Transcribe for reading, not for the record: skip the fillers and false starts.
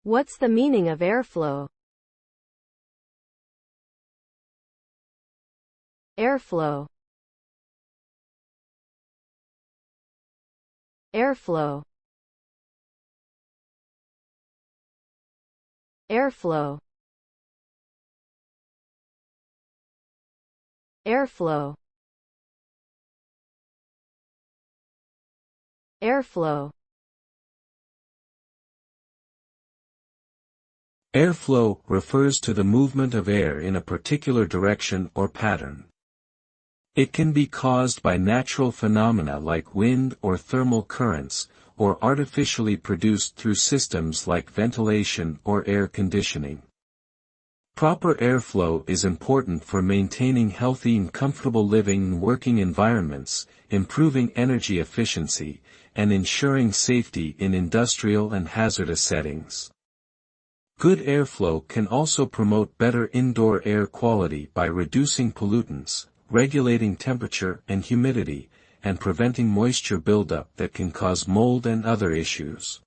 What's the meaning of airflow? Airflow. Airflow. Airflow. Airflow. Airflow. Airflow refers to the movement of air in a particular direction or pattern. It can be caused by natural phenomena like wind or thermal currents, or artificially produced through systems like ventilation or air conditioning. Proper airflow is important for maintaining healthy and comfortable living and working environments, improving energy efficiency, and ensuring safety in industrial and hazardous settings. Good airflow can also promote better indoor air quality by reducing pollutants, regulating temperature and humidity, and preventing moisture buildup that can cause mold and other issues.